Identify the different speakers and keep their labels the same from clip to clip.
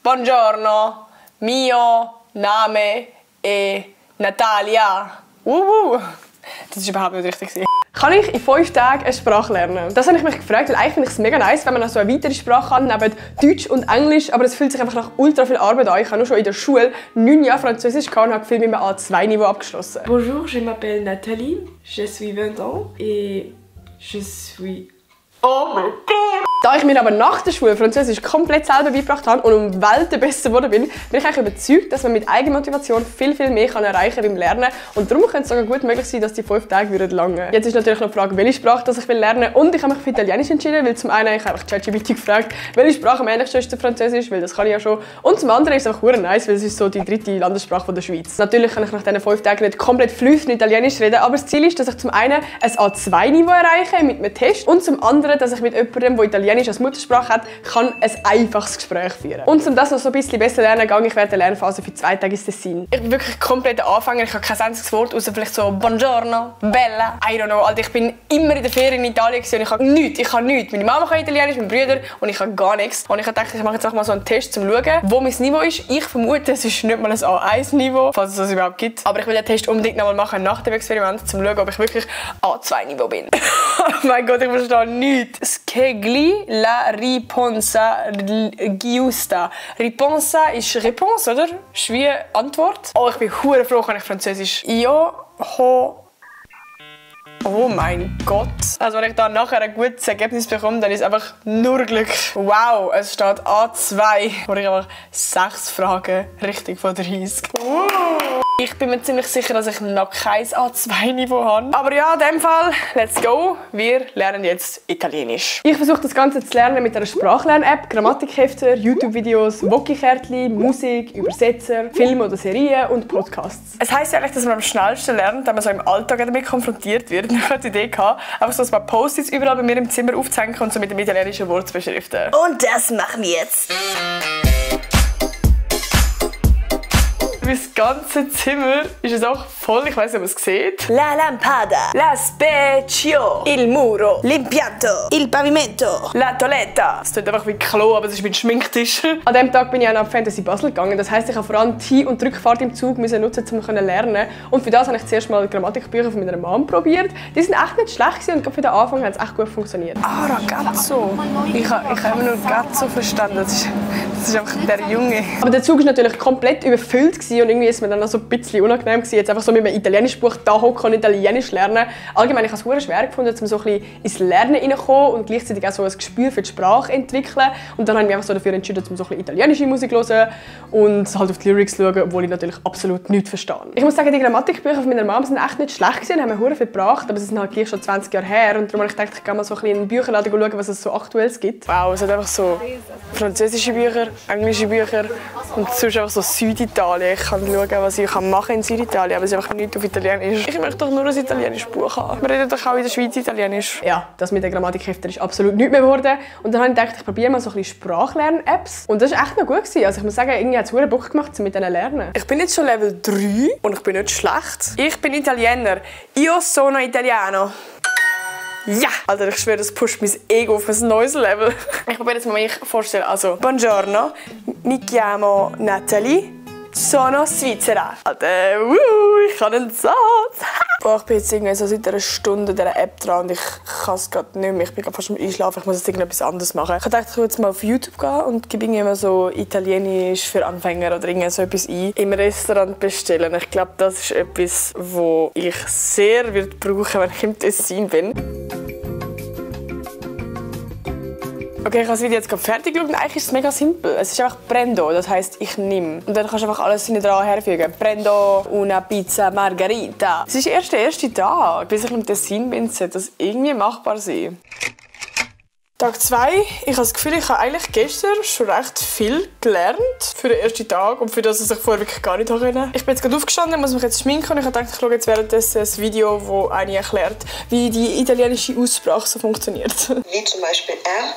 Speaker 1: Buongiorno, mio name è Natalia. Das ist überhaupt nicht richtig. Kann ich in 5 Tagen eine Sprache lernen? Das habe ich mich gefragt, weil eigentlich finde ich es mega nice, wenn man noch so eine weitere Sprache kann, neben Deutsch und Englisch, aber es fühlt sich einfach nach ultra viel Arbeit an. Ich habe nur schon in der Schule 9 Jahre Französisch gehabt und habe viel mit einem A2-Niveau abgeschlossen.
Speaker 2: Bonjour, je m'appelle Nathalie, je suis 20 ans et je suis...
Speaker 1: Oh mein Gott! Da ich mir aber nach der Schule Französisch komplett selber beigebracht habe und um Welten besser geworden bin ich eigentlich überzeugt, dass man mit Eigenmotivation viel mehr erreichen kann beim Lernen. Und darum könnte es sogar gut möglich sein, dass die 5 Tage lange würden. Jetzt ist natürlich noch die Frage, welche Sprache ich lernen will. Und ich habe mich für Italienisch entschieden, weil zum einen ich habe ChatGPT gefragt, welche Sprache am ähnlichsten ist zu Französisch, weil das kann ich ja schon. Und zum anderen ist es einfach nice, weil es ist so die 3. Landessprache der Schweiz. Natürlich kann ich nach diesen 5 Tagen nicht komplett fließend Italienisch reden, aber das Ziel ist, dass ich zum einen ein A2-Niveau erreiche mit einem Test und zum anderen, dass ich mit jemandem, der Italienisch als Muttersprache hat, kann ein einfaches Gespräch führen. Und um das noch so ein bisschen besser lernen, gehe ich während der Lernphase für 2 Tage ins Tessin. Ich bin wirklich komplett Anfänger. Ich habe kein einziges Wort, außer vielleicht so Buongiorno, Bella, I don't know. Also ich bin immer in der Ferien in Italien und ich habe nichts. Meine Mama kann Italienisch, meine Brüder und ich habe gar nichts. Und ich habe gedacht, ich mache jetzt auch mal so einen Test, um zu schauen, wo mein Niveau ist. Ich vermute, es ist nicht mal ein A1-Niveau, falls es das überhaupt gibt. Aber ich will den Test unbedingt noch mal machen nach dem Experiment, um zu schauen, ob ich wirklich A2-Niveau bin. Oh mein Gott, ich verstehe nichts. Skegli la riponsa giusta. Riponsa ist Réponse, oder? Ist wie Antwort. Oh, ich bin hure froh, kann ich Französisch. Io ho... Oh mein Gott. Also wenn ich da nachher ein gutes Ergebnis bekomme, dann ist es einfach nur Glück. Wow, es steht A2, wo ich einfach 6 Fragen richtig von 30. Ich bin mir ziemlich sicher, dass ich noch kein A2-Niveau habe. Aber ja, in dem Fall, let's go. Wir lernen jetzt Italienisch. Ich versuche das Ganze zu lernen mit einer Sprachlern-App, Grammatikhefter, YouTube-Videos, Wokikärtchen, Musik, Übersetzer, Filme oder Serien und Podcasts. Es heisst eigentlich, dass man am schnellsten lernt, wenn man so im Alltag damit konfrontiert wird. Ich hatte die Idee gehabt, einfach so ein paar Post-its überall bei mir im Zimmer aufzuhängen und so mit dem italienischen Wort zu beschriften.
Speaker 2: Und das machen wir jetzt.
Speaker 1: Mein ganzes Zimmer ist es auch voll, ich weiss nicht, ob man es sieht.
Speaker 2: La lampada, la specchio, il muro, l'impianto, il pavimento,
Speaker 1: la toiletta. Es klingt einfach wie Klo, aber es ist mein Schminktisch. An diesem Tag bin ich auch nach Fantasy Basel gegangen. Das heisst, ich habe vor allem die Hin- und die Rückfahrt im Zug nutzen, um zu lernen. Und für das habe ich zuerst mal Grammatikbücher von meiner Mom probiert. Die sind echt nicht schlecht und für den Anfang hat es echt gut funktioniert. Ah, ragazzo. Ich habe immer nur Gazzo verstanden. Das ist einfach der Junge. Aber der Zug war natürlich komplett überfüllt und irgendwie ist mir dann auch so ein bisschen unangenehm gewesen, jetzt einfach so mit einem italienischen Buch da hocken und Italienisch lernen. Allgemein, ich habe es sehr schwer gefunden, um so ein bisschen ins Lernen hineinzukommen und gleichzeitig auch so ein Gespür für die Sprache entwickeln. Und dann habe ich mich einfach so dafür entschieden, um so ein bisschen italienische Musik zu hören und halt auf die Lyrics zu schauen, obwohl ich natürlich absolut nichts verstehe. Ich muss sagen, die Grammatikbücher von meiner Mom sind echt nicht schlecht gewesen, haben mir sehr viel gebracht, aber sie sind halt gleich schon 20 Jahre her und darum habe ich gedacht, ich gehe mal so ein bisschen in den Bücherladen schauen, was es so Aktuelles gibt. Wow, es hat einfach so französische Bücher, englische Bücher und sonst einfach so Süditalien. Ich kann schauen, was ich machen kann in Süditalien, aber es ist einfach nichts auf Italienisch. Ich möchte doch nur ein italienisches Buch haben. Wir reden doch auch in der Schweiz Italienisch. Ja, das mit der Grammatikhefter ist absolut nichts mehr geworden. Und dann habe ich gedacht, ich probiere mal so ein bisschen Sprachlern-Apps. Und das war echt noch gut gewesen. Also ich muss sagen, irgendwie hat es sehr Bock gemacht, mit denen lernen. Ich bin jetzt schon Level 3 und ich bin nicht schlecht. Ich bin Italiener. Io sono italiano. Ja! Alter, ich schwöre, das pusht mein Ego auf ein neues Level. Ich probiere jetzt mal mich vorzustellen. Also, buongiorno, mi chiamo Nathalie, sono Svizzera. Alter, ich kann einen Satz. Boah, ich bin jetzt irgendwie so seit einer Stunde in dieser App dran und ich kann es gerade nicht mehr. Ich bin gerade fast am Einschlafen, ich muss jetzt irgendetwas anderes machen. Ich dachte, ich würde jetzt mal auf YouTube gehen und gebe immer so Italienisch für Anfänger oder irgend so etwas ein. Im Restaurant bestellen. Ich glaube, das ist etwas, was ich sehr brauchen, wenn ich im Tessin bin. Okay, ich habe das Video jetzt gerade fertig geschaut und eigentlich ist es mega simpel. Es ist einfach prendo, das heisst ich nehme. Und dann kannst du einfach alles hinten dran herfügen. Prendo una pizza margarita. Es ist erst der erste Tag. Bis ich im Tessin bin, sollte das irgendwie machbar sein. Tag 2. Ich habe das Gefühl, ich habe eigentlich gestern schon recht viel gelernt für den ersten Tag und für das, was ich vorher wirklich gar nicht konnte. Ich bin jetzt gerade aufgestanden, muss mich jetzt schminken und ich habe gedacht, ich schaue jetzt währenddessen ein Video, wo eine erklärt, wie die italienische Aussprache so funktioniert.
Speaker 3: Wie zum Beispiel R.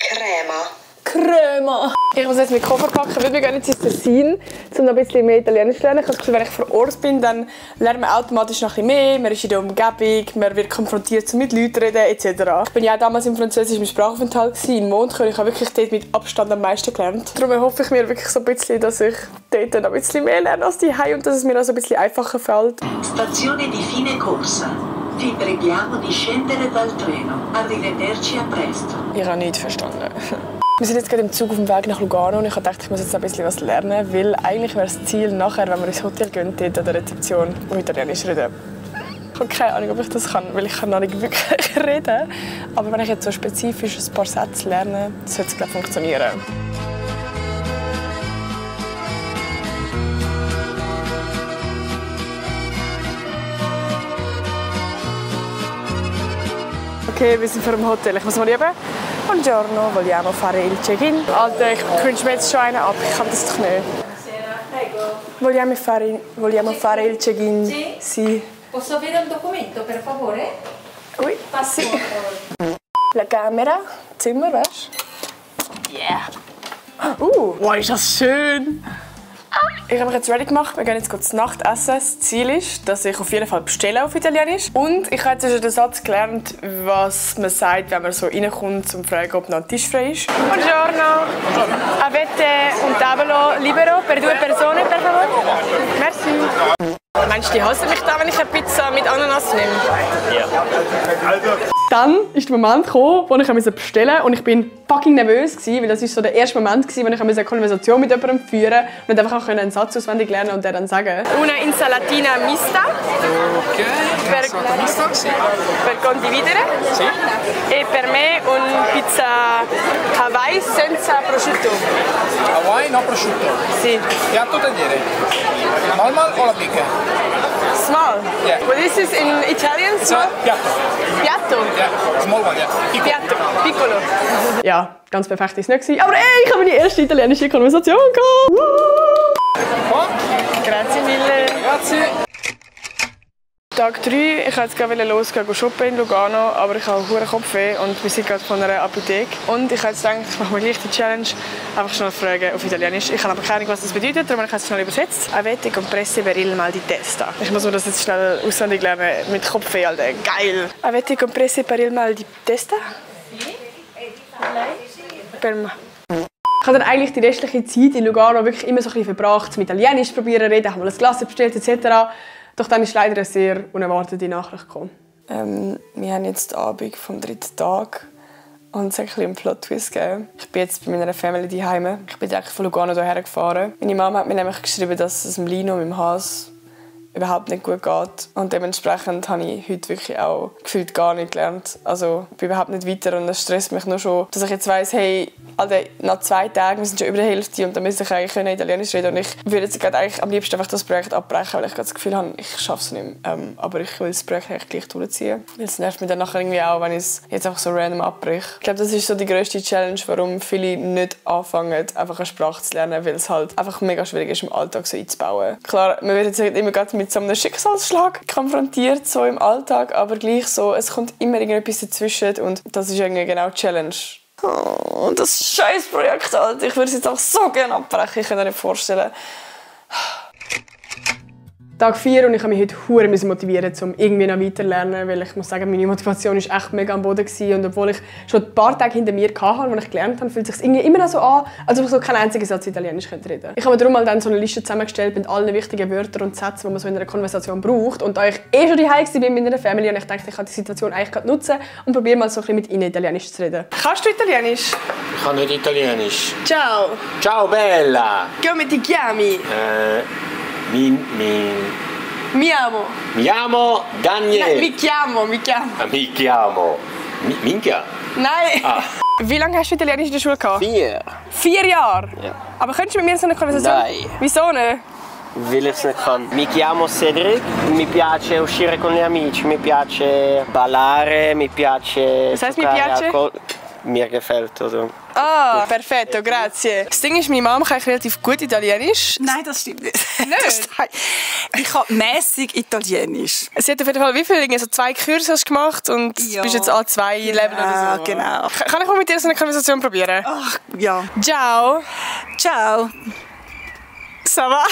Speaker 3: Crema.
Speaker 2: Crema.
Speaker 1: Ich muss jetzt meinen Koffer packen, weil wir gehen jetzt ins Tessin, um noch ein bisschen mehr Italienisch zu lernen. Ich habe das Gefühl, wenn ich vor Ort bin, dann lernt man automatisch noch ein bisschen mehr. Man ist in der Umgebung, man wird konfrontiert, mit Leuten reden etc. Ich bin ja auch damals im französischen Sprachaufenthalt in Montreux. Ich habe wirklich dort mit Abstand am meisten gelernt. Darum hoffe ich mir wirklich so ein bisschen, dass ich dort noch ein bisschen mehr lerne als daheim und dass es mir auch so ein bisschen einfacher fällt.
Speaker 3: Stazione di fine corsa. Vi preghiamo di scendere dal treno. Arrivederci a presto.
Speaker 1: Ich habe nichts verstanden. Wir sind jetzt gerade im Zug auf dem Weg nach Lugano und ich dachte, ich muss jetzt ein bisschen was lernen, weil eigentlich wäre das Ziel nachher, wenn wir ins Hotel gehen, dort an der Rezeption auf Italienisch reden. Ich habe keine Ahnung, ob ich das kann, weil ich kann noch nicht wirklich reden. Aber wenn ich jetzt so spezifisch ein paar Sätze lerne, sollte es glaube ich funktionieren. Okay, wir sind vor dem Hotel. Ich muss mal lieben. Buongiorno, vogliamo fare il check-in? Alter, ich wünsche mir jetzt schon einen ab. Ich kann das doch nicht. Vogliamo fare il check-in? Sì.
Speaker 4: Posso avere un documento, per favore?
Speaker 1: Oui, sì. La camera, Zimmer, weißt du? Yeah. Wow, ist das schön! Ich habe mich jetzt ready gemacht. Wir gehen jetzt kurz Nacht essen. Das Ziel ist, dass ich auf jeden Fall bestelle auf Italienisch. Und ich habe jetzt schon den Satz gelernt, was man sagt, wenn man so reinkommt, um zu fragen, ob noch ein Tisch frei ist. Buongiorno. Avete un tavolo libero per due persone, per favore? Merci. Meinst du, die hassen mich da, wenn ich eine Pizza mit Ananas nehme? Ja. Dann ist der Moment gekommen, wo ich bestellen musste und ich bin fucking nervös gewesen, weil das ist so der erste Moment gewesen, wo ich eine Konversation mit jemandem führen und einfach auch einen Satz auswendig lernen und der dann sagen. Una insalatina mista.
Speaker 5: Ok, insalata mista, sì.
Speaker 1: Per condividere.
Speaker 5: Sì.
Speaker 1: E per me un pizza Hawaii senza prosciutto.
Speaker 5: Hawaii no prosciutto.
Speaker 1: Sì.
Speaker 5: Piatto o tagliere? Normal o la big?
Speaker 1: Small.
Speaker 5: Yeah.
Speaker 1: Well, this is in Italian small.
Speaker 5: Piatto.
Speaker 1: Piatto.
Speaker 5: Yeah, small one, yeah. Piccolo.
Speaker 1: Piatto. Piccolo. Ja, ganz perfekt war es nicht. Aber ey, ich habe meine erste italienische Konversation gehabt. Grazie mille.
Speaker 5: Grazie.
Speaker 1: Tag 3. Ich wollte jetzt gerade losgehen shoppen in Lugano, aber ich habe einen Kopfweh und wir sind gerade von einer Apotheke. Und ich habe jetzt gedacht, ich mache mir gleich die Challenge, einfach schnell fragen auf Italienisch. Ich habe aber keine Ahnung, was das bedeutet, darum habe ich es schnell übersetzt. Avete compresse per il mal di testa. Ich muss mir das jetzt schnell auswendig lernen mit Kopfweh, Alter. Geil! Avete compresse per il mal di testa? Per me. Ich habe dann eigentlich die restliche Zeit in Lugano wirklich immer so ein bisschen verbracht, mit Italienisch probieren zu reden, habe mal ein Glas bestellt etc. Doch dann ist leider eine sehr unerwartete Nachricht gekommen. Wir haben jetzt den Abend vom 3. Tag und es hat einen Plot-Twist gegeben. Ich bin jetzt bei meiner Family daheim. Ich bin direkt von Lugano hierher gefahren. Meine Mama hat mir nämlich geschrieben, dass es dem Lino, meinem Hase, überhaupt nicht gut geht. Und dementsprechend habe ich heute wirklich auch gefühlt gar nicht gelernt. Also ich bin überhaupt nicht weiter und das stresst mich nur schon, dass ich jetzt weiss, hey, Alter, nach 2 Tagen, wir sind schon über der Hälfte und dann müsste ich eigentlich Italienisch reden. Und ich würde jetzt eigentlich am liebsten einfach das Projekt abbrechen, weil ich das Gefühl habe, ich schaffe es nicht mehr. Aber ich will das Projekt eigentlich gleich durchziehen. Es nervt mich dann nachher irgendwie auch, wenn ich es jetzt einfach so random abbreche. Ich glaube, das ist so die grösste Challenge, warum viele nicht anfangen, einfach eine Sprache zu lernen, weil es halt einfach mega schwierig ist, im Alltag so einzubauen. Klar, man wird jetzt immer mit so einem Schicksalsschlag konfrontiert, so im Alltag, aber gleich so, es kommt immer irgendetwas dazwischen und das ist irgendwie genau die Challenge. Oh, das Scheißprojekt, Alter. Ich würde es jetzt auch so gerne abbrechen, ich kann mir nicht vorstellen. Tag 4 und ich habe mich heute hure motivieren, um irgendwie noch weiterzulernen, weil ich muss sagen, meine Motivation war echt mega am Boden gewesen. Und obwohl ich schon ein paar Tage hinter mir hatte, als ich gelernt habe, fühlt es sich irgendwie immer noch so an, als ob ich so keinen einzigen Satz Italienisch reden könnte. Ich habe mir darum mal dann so eine Liste zusammengestellt mit allen wichtigen Wörtern und Sätzen, die man so in einer Konversation braucht. Und da ich schon daheim war mit meiner Familie, und ich dachte, ich kann die Situation eigentlich gerade nutzen und probiere mal so ein bisschen mit ihnen Italienisch zu reden. Kannst du Italienisch?
Speaker 6: Ich kann nicht Italienisch.
Speaker 1: Ciao.
Speaker 6: Ciao bella.
Speaker 1: Come ti chiami? Mi chiamo.
Speaker 6: Mi chiamo Daniel.
Speaker 1: Mi chiamo.
Speaker 6: Mi chiamo. Minchia?
Speaker 1: Nein.
Speaker 6: Ah.
Speaker 1: Wie lange hast du Italienisch in der Schule gehabt?
Speaker 7: 4.
Speaker 1: 4 Jahre?
Speaker 7: Ja.
Speaker 1: Aber könntest du mit mir so eine Konversation?
Speaker 7: Nein.
Speaker 1: Wieso nicht?
Speaker 7: Weil ich es nicht kann. Mi chiamo Cedric, mi piace uscire con gli amici, mi piace ballare, mi piace
Speaker 1: Was heißt mi piace?
Speaker 7: mir gefällt. Oder?
Speaker 1: Ah, perfetto, grazie. Das Ding ist, meine Mama kann relativ gut Italienisch.
Speaker 2: Nein, das stimmt nicht.
Speaker 1: Nicht?
Speaker 2: Ich kann mäßig Italienisch.
Speaker 1: Sie hat auf jeden Fall wie viel? So 2 Kurse hast du gemacht und
Speaker 2: Ja.
Speaker 1: bist jetzt A2-Level oder so.
Speaker 2: Genau.
Speaker 1: Kann ich mal mit dir so eine Konversation probieren?
Speaker 2: Ach, ja.
Speaker 1: Ciao.
Speaker 2: Ciao.
Speaker 1: Ça va?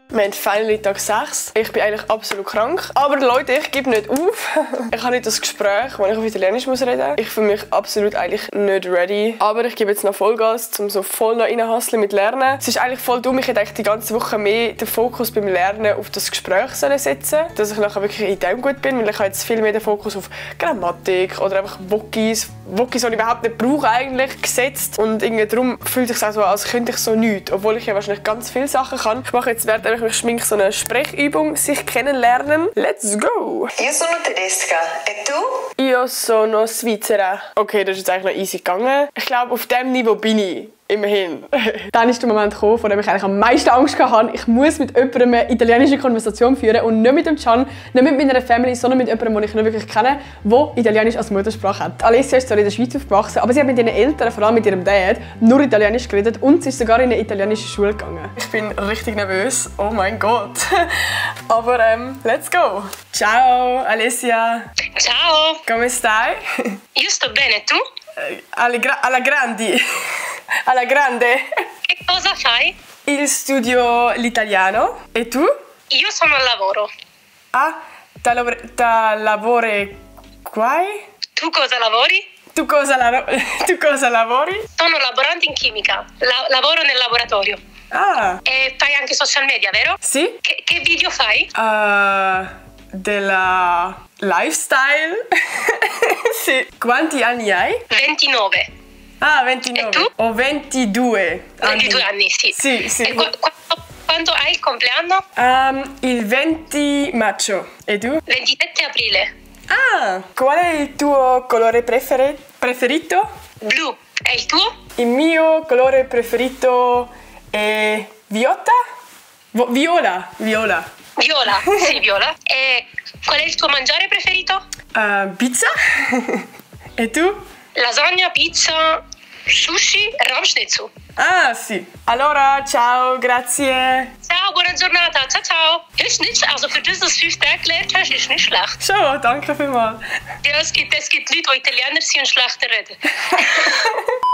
Speaker 1: Wir haben finally Tag 6. Ich bin eigentlich absolut krank. Aber Leute, ich gebe nicht auf. Ich habe nicht das Gespräch, wo ich auf Italienisch reden muss. Ich fühle mich absolut eigentlich nicht ready. Aber ich gebe jetzt noch Vollgas, um so voll noch reinhasseln mit Lernen. Es ist eigentlich voll dumm. Ich hätte eigentlich die ganze Woche mehr den Fokus beim Lernen auf das Gespräch setzen, dass ich nachher wirklich in dem gut bin. Weil ich habe jetzt viel mehr den Fokus auf Grammatik oder einfach Wokis, die ich überhaupt nicht brauche eigentlich, gesetzt. Und irgendwie darum fühlt es sich auch so an, als könnte ich so nichts. Obwohl ich ja wahrscheinlich ganz viele Sachen kann. Ich mache jetzt während ich schminke so eine Sprechübung, sich kennenlernen. Let's go!
Speaker 8: Io sono tedesca. E tu?
Speaker 1: Io sono Svizzera. Okay, das ist jetzt eigentlich noch easy gegangen. Ich glaube, auf diesem Niveau bin ich. Immerhin. Dann ist der Moment gekommen, vor dem ich eigentlich am meisten Angst hatte. Ich muss mit jemandem eine italienische Konversation führen und nicht mit dem Can, nicht mit meiner Family, sondern mit jemandem, den ich nicht wirklich kenne, der Italienisch als Muttersprache hat. Alessia ist zwar in der Schweiz aufgewachsen, aber sie hat mit ihren Eltern, vor allem mit ihrem Dad, nur Italienisch geredet und sie ist sogar in eine italienische Schule gegangen. Ich bin richtig nervös. Oh mein Gott. Aber let's go. Ciao, Alessia.
Speaker 9: Ciao,
Speaker 1: Come stai?
Speaker 9: io sto bene, tu?
Speaker 1: Alla grandi. Alla grande.
Speaker 9: Che cosa fai?
Speaker 1: Il studio l'italiano. E tu?
Speaker 9: Io sono al lavoro.
Speaker 1: Ah, da lavori qua?
Speaker 9: Tu cosa lavori?
Speaker 1: Tu cosa lavori?
Speaker 9: Sono laborante in chimica, lavoro nel laboratorio.
Speaker 1: Ah,
Speaker 9: E fai anche social media, vero?
Speaker 1: sì?
Speaker 9: Che video fai?
Speaker 1: Della lifestyle. Sì. Quanti anni hai?
Speaker 9: 29.
Speaker 1: Ah, 29.
Speaker 9: E tu?
Speaker 1: Ho 22 anni.
Speaker 9: 22 anni, sì.
Speaker 1: Sì, sì.
Speaker 9: E quando hai il compleanno?
Speaker 1: Il 20 maggio. E tu?
Speaker 9: 27 aprile.
Speaker 1: Ah, qual è il tuo colore preferito?
Speaker 9: Blu. E il tuo?
Speaker 1: Il mio colore preferito è viola.
Speaker 9: Viola, sì, viola. E qual è il tuo mangiare preferito?
Speaker 1: Pizza. E tu?
Speaker 9: Lasagna, pizza, sushi e Rahmschnitzel.
Speaker 1: Ah, sì. Allora, ciao, grazie.
Speaker 9: Ciao, buona giornata. Ciao, ciao. Ist nicht, also für das, dass du 5 Tage gelernt hast, ist nicht schlecht.
Speaker 1: Schon, danke vielmals.
Speaker 9: Ja, es gibt Leute, die Italiener sind und schlechter reden.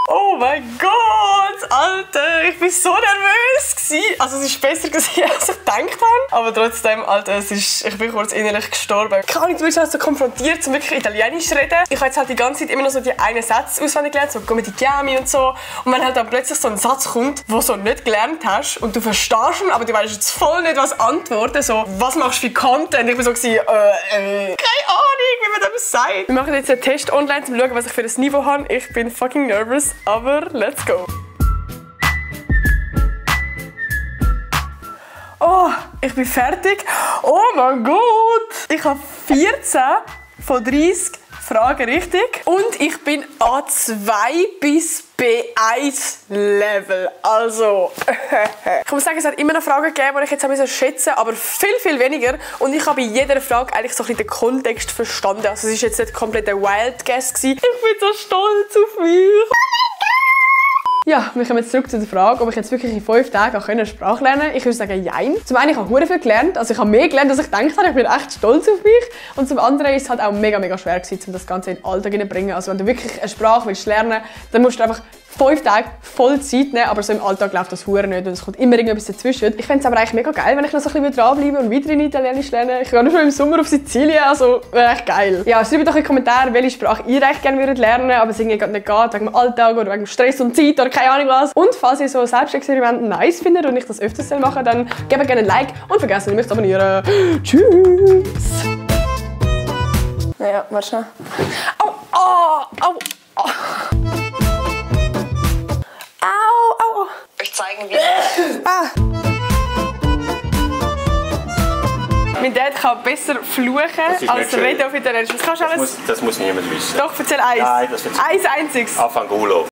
Speaker 1: Oh mein Gott, Alter, ich war so nervös. Also es war besser als ich gedacht habe. Aber trotzdem, Alter, ich bin kurz innerlich gestorben. Keine Ahnung, du bist also konfrontiert, um wirklich Italienisch zu reden. Ich habe jetzt halt die ganze Zeit immer noch so die einen Satz auswendig gelernt, so «Come ti chiami» und so. Und wenn halt dann plötzlich so ein Satz kommt, den du so nicht gelernt hast und du verstehst ihn, aber du weißt jetzt voll nicht, was antworten, so «Was machst du für Content?» Ich war so keine Ahnung, wie man das sagt. Wir machen jetzt einen Test online, um zu schauen, was ich für ein Niveau habe. Ich bin fucking nervous. Aber let's go! Oh, ich bin fertig. Oh mein Gott! Ich habe 14 von 30 Fragen richtig. Und ich bin A2 bis B1 Level. Also, ich muss sagen, es hat immer noch Fragen gegeben, die ich jetzt schätzen musste, aber viel, viel weniger. Und ich habe bei jeder Frage eigentlich so ein bisschen den Kontext verstanden. Also es war jetzt nicht komplett ein Wild Guess gewesen. Ich bin so stolz auf mich. Ja, wir kommen jetzt zurück zu der Frage, ob ich jetzt wirklich in 5 Tagen auch Sprache lernen kann. Ich würde sagen, nein. Zum einen, ich habe sehr viel gelernt. Also ich habe mehr gelernt, als ich gedacht habe. Ich bin echt stolz auf mich. Und zum anderen ist es halt auch mega, mega schwer gewesen, um das Ganze in den Alltag zu bringen. Also wenn du wirklich eine Sprache willst lernen, dann musst du einfach 5 Tage voll Zeit nehmen, aber so im Alltag läuft das hure nicht und es kommt immer irgendetwas dazwischen. Ich fände es aber eigentlich mega geil, wenn ich noch so ein bisschen dranbleibe und weiter in Italienisch lernen. Ich gehe schon im Sommer auf Sizilien, also wäre echt geil. Ja, schreibt doch in die Kommentare, welche Sprache ihr echt gerne würdet lernen, aber es irgendwie nicht geht, wegen dem Alltag oder wegen Stress und Zeit oder keine Ahnung was. Und falls ihr so Selbstexperimente nice findet und ich das öfters machen soll, dann gebt gerne ein Like und vergesst nicht, mich zu abonnieren. Tschüss! Naja, warte schnell. Au, au, au, au. Au, au.
Speaker 8: Euch zeigen, wie...
Speaker 1: Mein Dad kann besser fluchen als reden auf Italienisch. Das kannst du alles...
Speaker 6: Das muss niemand wissen.
Speaker 1: Doch, erzähl eins.
Speaker 6: Nein, das erzähl
Speaker 1: eins einziges.
Speaker 6: Affangulo.